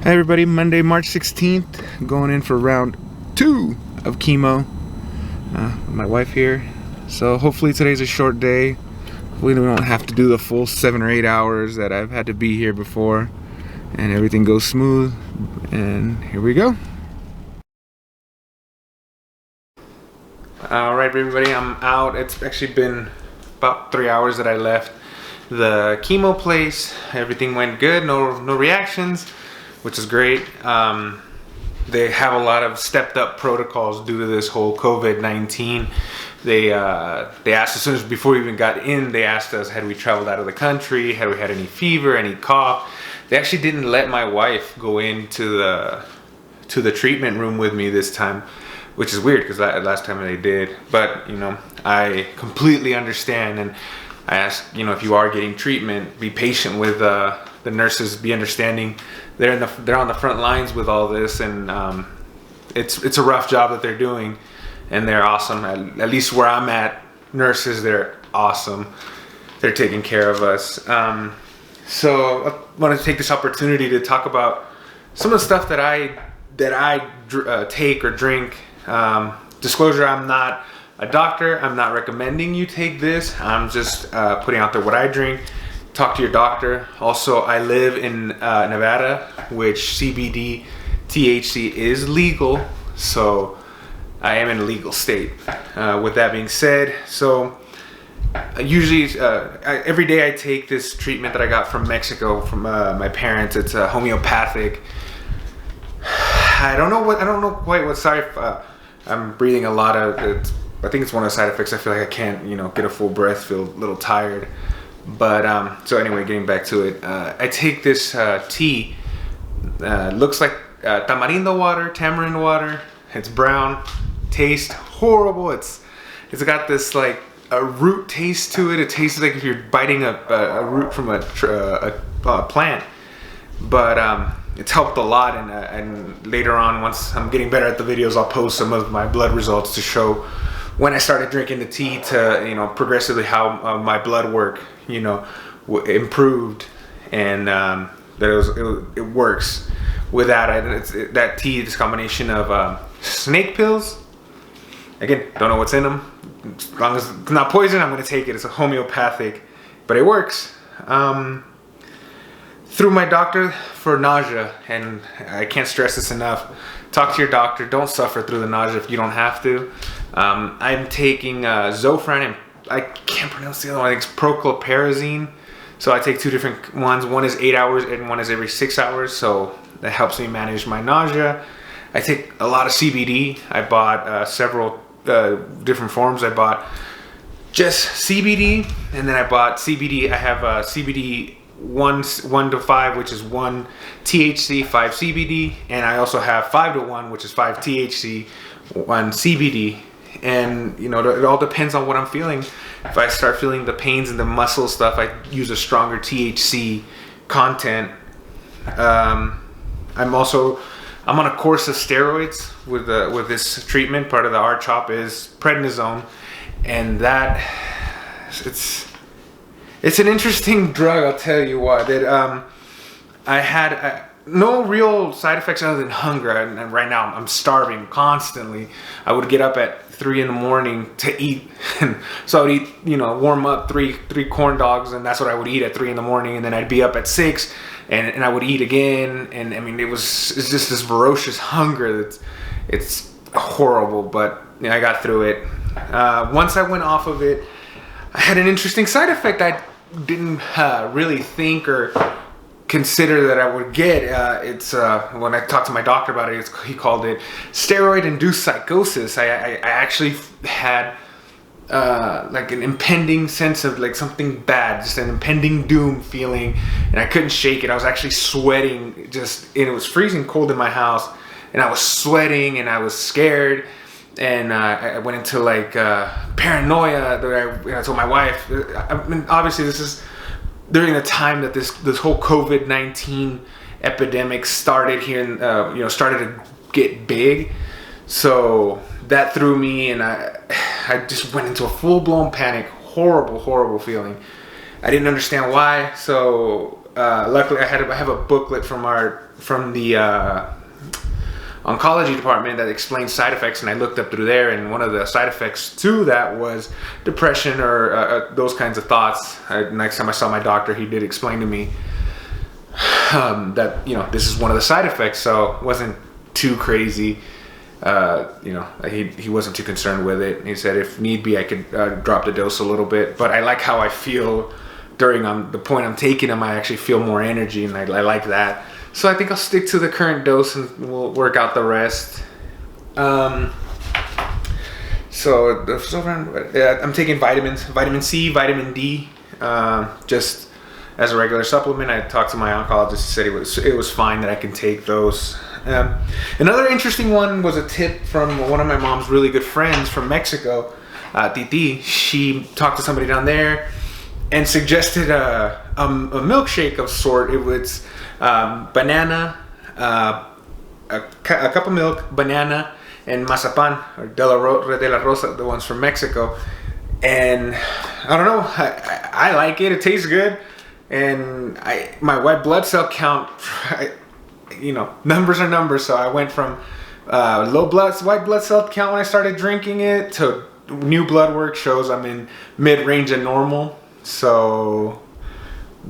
Hey everybody, Monday, March 16th, going in for round 2 of chemo. My wife here. So hopefully today's a short day. Hopefully we don't have to do the full 7 or 8 hours that I've had to be here before. And everything goes smooth. And here we go. Alright everybody, I'm out. It's actually been about 3 hours that I left the chemo place. Everything went good, no reactions, which is great. They have a lot of stepped up protocols due to this whole COVID-19. They asked as soon as before we even got in, they asked us, had we traveled out of the country, had we had any fever, any cough. They actually didn't let my wife go into the treatment room with me this time, which is weird because last time they did. But you know, I completely understand, and I ask, you know, if you are getting treatment, be patient with the nurses, be understanding. They're on the front lines with all this, and it's a rough job that they're doing, and they're awesome. At least where I'm at, nurses, they're awesome. They're taking care of us. So I want to take this opportunity to talk about some of the stuff that I take or drink. Disclosure: I'm not a doctor. I'm not recommending you take this. I'm just putting out there what I drink. Talk to your doctor. Also, I live in Nevada, which CBD, THC is legal, so I am in a legal state. With that being said, so usually every day I take this treatment that I got from Mexico from my parents. It's homeopathic. I don't know quite what side. I'm breathing a lot of it. I think it's one of the side effects. I feel like I can't, get a full breath. Feel a little tired. But so anyway, getting back to it, I take this tea. Looks like tamarindo water. It's brown. Tastes horrible. It's got this like a root taste to it. It tastes like if you're biting a root from a plant. But it's helped a lot, and later on, once I'm getting better at the videos, I'll post some of my blood results to show when I started drinking the tea to, progressively how my blood work, improved, and that it works. With that, that tea, this combination of snake pills. Again, don't know what's in them. As long as it's not poison, I'm going to take it. It's a homeopathic, but it works. Through my doctor for nausea, and I can't stress this enough. Talk to your doctor. Don't suffer through the nausea if you don't have to. I'm taking Zofran, and I can't pronounce the other one. I think it's prochlorperazine. So I take 2 different ones. One is 8 hours, and one is every 6 hours. So that helps me manage my nausea. I take a lot of CBD. I bought several different forms. I bought just CBD, and then I bought CBD. I have CBD 1 to 5, which is 1 THC, 5 CBD, and I also have 5 to 1, which is 5 THC, 1 CBD. And it all depends on what I'm feeling. If I start feeling the pains in the muscle stuff, I use a stronger THC content. I'm on a course of steroids with this treatment. Part of the R-CHOP is prednisone, and that it's an interesting drug, I'll tell you what. I had no real side effects other than hunger, and right now I'm starving constantly. I would get up at 3 in the morning to eat, and so I would eat, warm up three corn dogs, and that's what I would eat at 3 in the morning, and then I'd be up at 6, and I would eat again, and I mean it's just this ferocious hunger it's horrible, but I got through it. Once I went off of it, I had an interesting side effect I didn't really think or consider that I would get. It's when I talked to my doctor about it, he called it steroid-induced psychosis. I actually had like an impending sense of like something bad, just an impending doom feeling, and I couldn't shake it. I was actually sweating, and it was freezing cold in my house, and I was sweating, and I was scared. And I went into like paranoia. That I told my wife. I mean, obviously, this is during the time that this whole COVID-19 epidemic started here, and started to get big. So that threw me, and I just went into a full-blown panic. Horrible feeling. I didn't understand why. So luckily I have a booklet from the oncology department that explains side effects, and I looked up through there, and one of the side effects to that was depression or those kinds of thoughts. Next time I saw my doctor, he did explain to me that, you know, this is one of the side effects, so it wasn't too crazy. You know, he wasn't too concerned with it. He said if need be I could drop the dose a little bit, but I like how I feel during the point I'm taking them. I actually feel more energy, and I like that. So I think I'll stick to the current dose and we'll work out the rest. I'm taking vitamins, vitamin C, vitamin D, just as a regular supplement. I talked to my oncologist. He said it was fine that I can take those. Another interesting one was a tip from one of my mom's really good friends from Mexico, Titi. She talked to somebody down there and suggested a milkshake of sort. It was banana, a cup of milk, banana, and mazapan, or de la Rosa, the ones from Mexico. And I don't know, I like it. It tastes good. And my white blood cell count, you know, numbers are numbers. So I went from white blood cell count when I started drinking it to new blood work shows I'm in mid-range and normal. So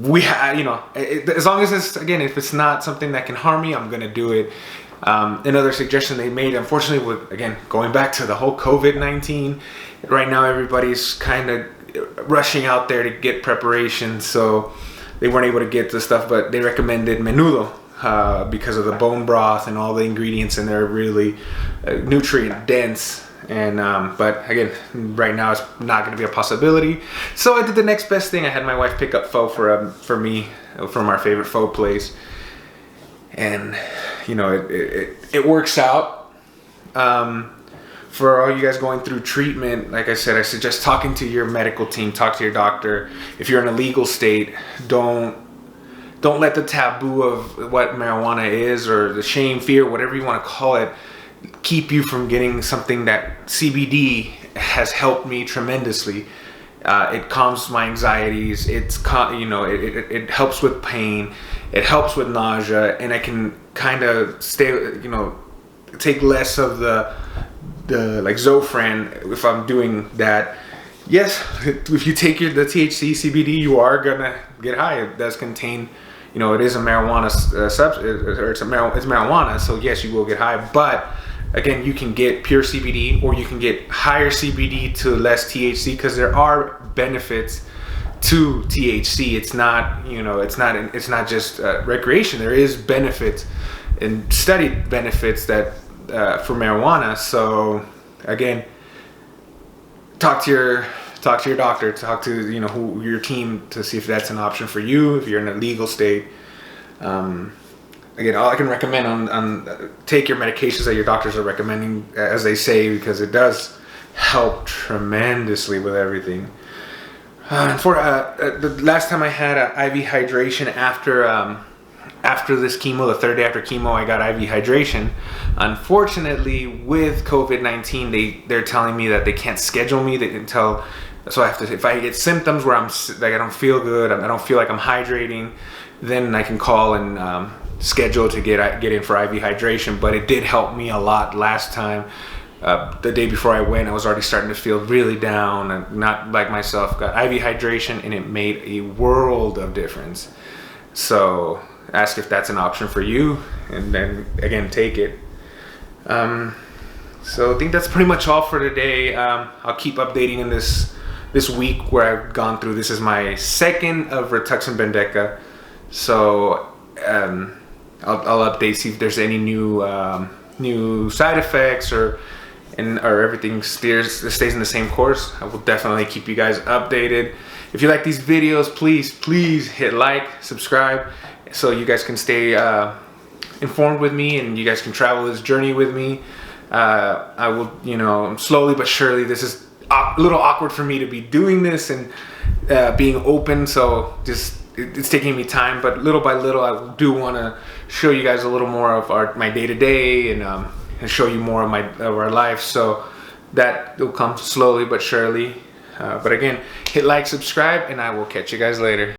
you know, as long as if it's not something that can harm me, I'm gonna do it. Another suggestion they made, unfortunately, with, again, going back to the whole COVID-19, right now everybody's kind of rushing out there to get preparation, so they weren't able to get the stuff, but they recommended menudo because of the bone broth and all the ingredients in there are really nutrient dense. And but again, right now it's not going to be a possibility, so I did the next best thing. I had my wife pick up pho for me from our favorite pho place, and you know, it works out. For all you guys going through treatment, like I said, I suggest talking to your medical team, talk to your doctor. If you're in a legal state, don't let the taboo of what marijuana is, or the shame, fear, whatever you want to call it, keep you from getting something that CBD has helped me tremendously. It calms my anxieties. It helps with pain. It helps with nausea, and I can kind of take less of the like Zofran if I'm doing that. Yes, if you take the THC CBD, you are gonna get high. It does contain, you know, it is a marijuana it's marijuana, so yes, you will get high. But again, you can get pure CBD, or you can get higher CBD to less THC, because there are benefits to THC. It's not, you know, it's not just recreation. There is benefits and studied benefits that for marijuana. So again, talk to your doctor, talk to, you know, your team, to see if that's an option for you if you're in a legal state. Again, all I can recommend on take your medications that your doctors are recommending, as they say, because it does help tremendously with everything. For the last time I had IV hydration after this chemo, the third day after chemo, I got IV hydration. Unfortunately, with COVID-19, they're telling me that they can't schedule me. They can tell, so I have to, if I get symptoms where I'm like, I don't feel good, I don't feel like I'm hydrating, then I can call and schedule to get in for IV hydration. But it did help me a lot last time. The day before I went, I was already starting to feel really down and not like myself. Got IV hydration, and it made a world of difference. So ask if that's an option for you, and then again, take it. So I think that's pretty much all for today. I'll keep updating in this week where I've gone through. This is my second of Rituxan Bendeca, so I'll update, see if there's any new side effects, or everything stays in the same course. I will definitely keep you guys updated. If you like these videos, please hit like, subscribe, so you guys can stay informed with me, and you guys can travel this journey with me. I will, you know, slowly but surely. This is a little awkward for me to be doing this and being open, so it's taking me time, but little by little, I do want to show you guys a little more of my day-to-day, and show you more of our life. So that will come slowly but surely. But again, hit like, subscribe, and I will catch you guys later.